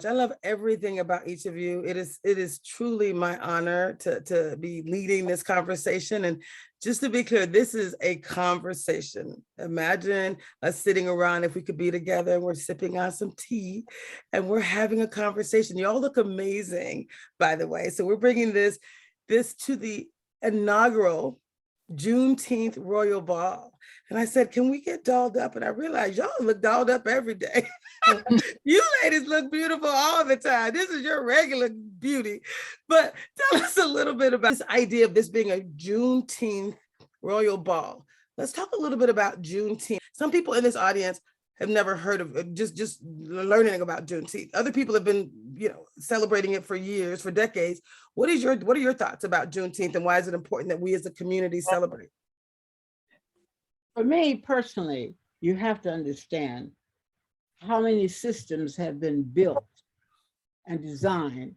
I love everything about each of you. It is truly my honor to be leading this conversation. And just to be clear, this is a conversation. Imagine us sitting around, if we could be together and we're sipping on some tea and we're having a conversation. You all look amazing, by the way. So we're bringing this to the inaugural Juneteenth Royal Ball. And I said, can we get dolled up? And I realized y'all look dolled up every day. You ladies look beautiful all the time. This is your regular beauty. But tell us a little bit about this idea of this being a Juneteenth Royal Ball. Let's talk a little bit about Juneteenth. Some people in this audience have never heard of it, just learning about Juneteenth. Other people have been, celebrating it for years, for decades. What are your thoughts about Juneteenth, and why is it important that we as a community celebrate? For me personally, you have to understand how many systems have been built and designed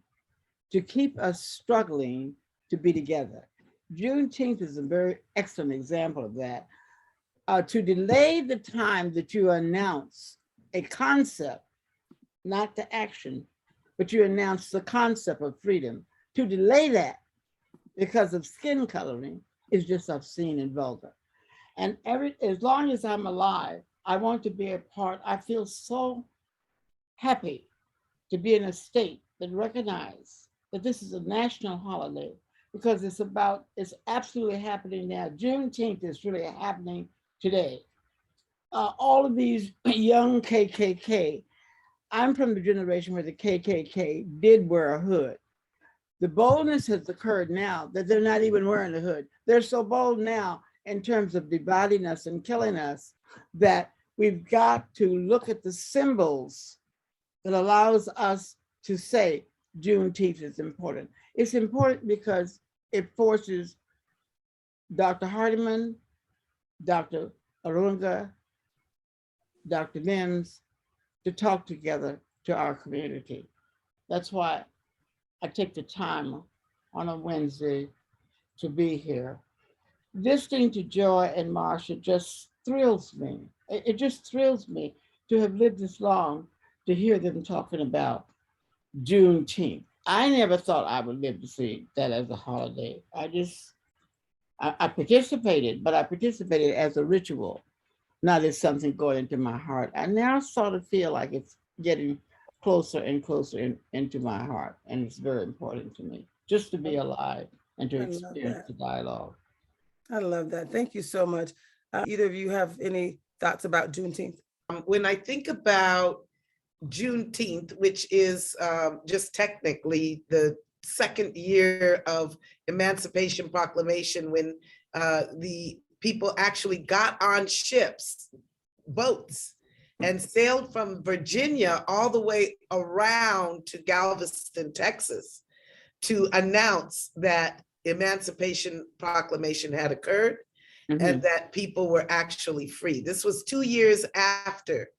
to keep us struggling to be together. Juneteenth is a very excellent example of that. To delay the time that you announce a concept, not the action, but you announce the concept of freedom, to delay that because of skin coloring is just obscene and vulgar. And as long as I'm alive, I want to be a part. I feel so happy to be in a state that recognizes that this is a national holiday, because it's absolutely happening now. Juneteenth is really happening today. All of these young KKK, I'm from the generation where the KKK did wear a hood. The boldness has occurred now that they're not even wearing a hood. They're so bold now in terms of dividing us and killing us that we've got to look at the symbols that allows us to say Juneteenth is important. It's important because it forces Dr. Hardiman, Dr. Arunga, Dr. Mims to talk together to our community. That's why I take the time on a Wednesday to be here. Listening to Joy and Marsha just thrills me. It just thrills me to have lived this long to hear them talking about Juneteenth. I never thought I would live to see that as a holiday. I participated, but I participated as a ritual, not as something going into my heart. I now sort of feel like it's getting closer and closer into my heart. And it's very important to me just to be alive and to experience the dialogue. I love that. Thank you so much. Either of you have any thoughts about Juneteenth? When I think about Juneteenth, which is just technically the second year of Emancipation Proclamation, when the people actually got on ships, boats, and sailed from Virginia all the way around to Galveston, Texas, to announce that Emancipation Proclamation had occurred and that people were actually free. This was 2 years after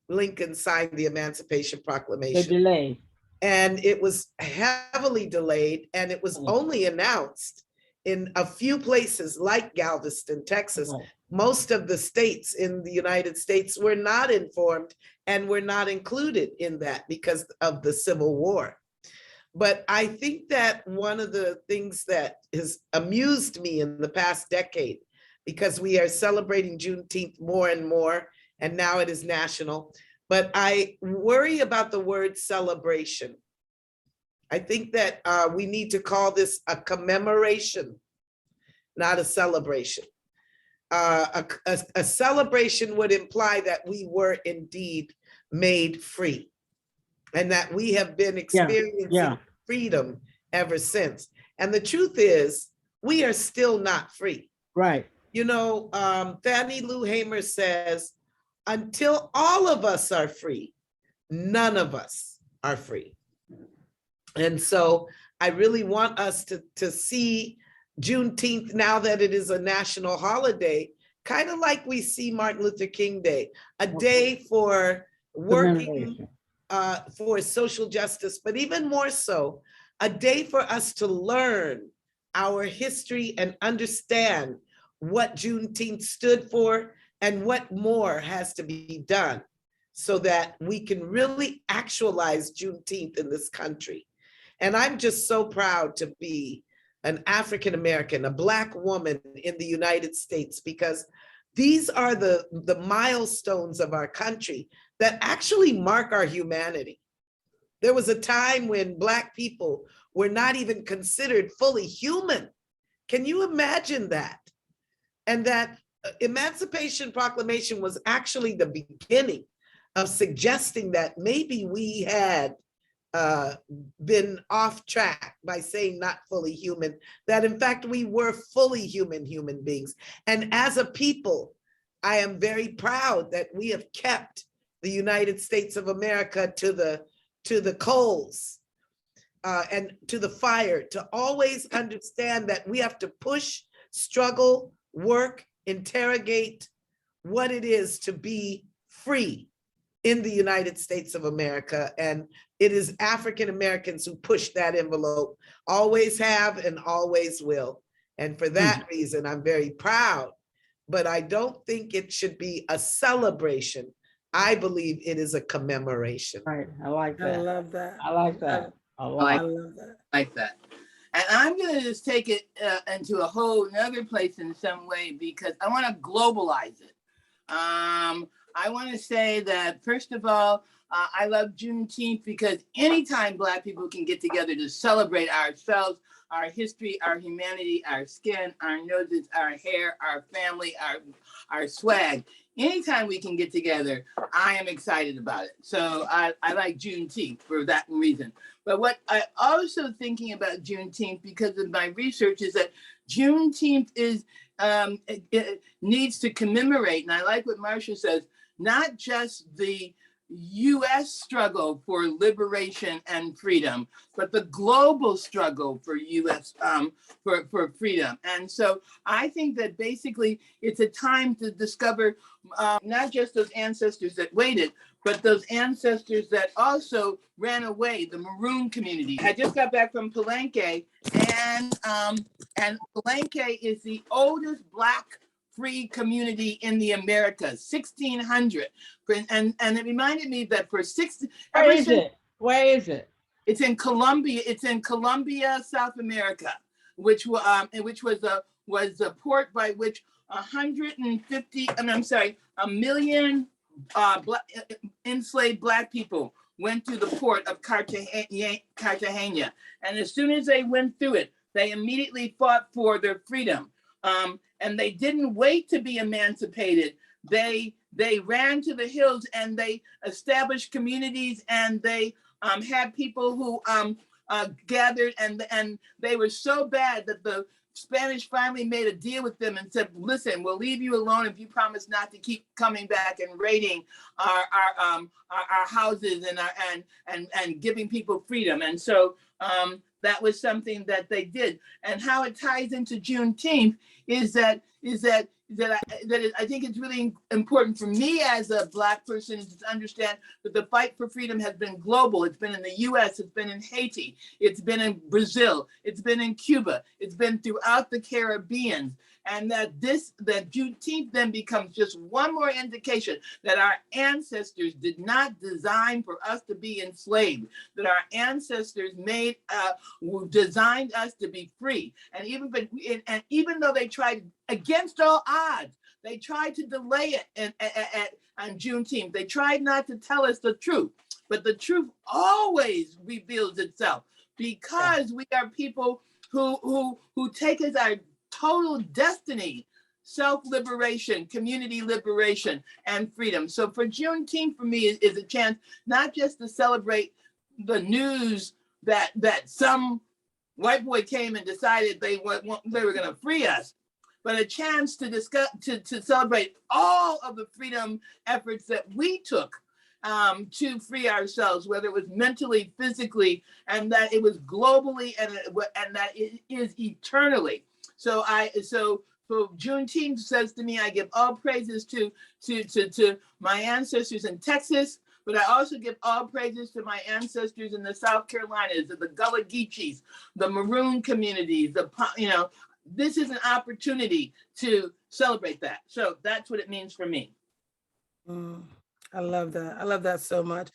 Lincoln signed the Emancipation Proclamation. The delay. And it was heavily delayed, and it was only announced in a few places like Galveston, Texas. Most of the states in the United States were not informed and were not included in that because of the Civil War. But I think that one of the things that has amused me in the past decade, because we are celebrating Juneteenth more and more, and now it is national, but I worry about the word celebration. I think that we need to call this a commemoration, not a celebration. A celebration would imply that we were indeed made free and that we have been experiencing freedom ever since. And the truth is, we are still not free. Right. You know, Fannie Lou Hamer says, until all of us are free, none of us are free. And so I really want us to see Juneteenth, now that it is a national holiday, kind of like we see Martin Luther King Day, a day for working for social justice, but even more so, a day for us to learn our history and understand what Juneteenth stood for and what more has to be done so that we can really actualize Juneteenth in this country. And I'm just so proud to be an African American, a Black woman in the United States, because these are the milestones of our country that actually mark our humanity. There was a time when Black people were not even considered fully human. Can you imagine that? And that Emancipation Proclamation was actually the beginning of suggesting that maybe we had been off track by saying not fully human, that in fact we were fully human beings. And as a people, I am very proud that we have kept the United States of America to the coals and to the fire, to always understand that we have to push, struggle, work, interrogate what it is to be free in the United States of America. And it is African Americans who push that envelope, always have and always will. And for that reason, I'm very proud, but I don't think it should be a celebration. I believe it is a commemoration. Right, I like I that. love that. I like that a I lot. love that. Like that. And I'm going to just take it into a whole nother place in some way, because I want to globalize it. I want to say that, first of all, I love Juneteenth because anytime Black people can get together to celebrate ourselves, our history, our humanity, our skin, our noses, our hair, our family, our swag, anytime we can get together, I am excited about it. So I like Juneteenth for that reason. But what I also thinking about Juneteenth, because of my research, is that Juneteenth is it needs to commemorate, and I like what Marcia says, not just the U.S. struggle for liberation and freedom, but the global struggle for U.S. For freedom. And so I think that basically it's a time to discover not just those ancestors that waited, but those ancestors that also ran away, the Maroon community. I just got back from Palenque, and Palenque is the oldest Black free community in the Americas, 1600. And it reminded me that for Where is it? Where is it? It's in Colombia. It's in Colombia, South America, which was a port by which 1 million enslaved Black people went through the port of Cartagena. And as soon as they went through it, they immediately fought for their freedom. And they didn't wait to be emancipated. They ran to the hills and they established communities, and they had people who gathered, and they were so bad that the Spanish finally made a deal with them and said, listen, we'll leave you alone if you promise not to keep coming back and raiding our houses and giving people freedom. And so that was something that they did. And how it ties into Juneteenth is that I think it's really important for me as a Black person to understand that the fight for freedom has been global. It's been in the US, it's been in Haiti, it's been in Brazil, it's been in Cuba, it's been throughout the Caribbean. And that Juneteenth then becomes just one more indication that our ancestors did not design for us to be enslaved, that our ancestors designed us to be free. And even though they tried against all odds, they tried to delay it on Juneteenth. They tried not to tell us the truth, but the truth always reveals itself, because we are people who take as our total destiny self-liberation, community liberation, and freedom. So for Juneteenth, for me, is a chance not just to celebrate the news that some white boy came and decided they were going to free us, but a chance to discuss, to celebrate all of the freedom efforts that we took to free ourselves, whether it was mentally, physically, and that it was globally, and that it is eternally. So Juneteenth says to me, I give all praises to my ancestors in Texas, but I also give all praises to my ancestors in the South Carolinas, the Gullah Geechees, the Maroon communities. This is an opportunity to celebrate that. So that's what it means for me. I love that. I love that so much.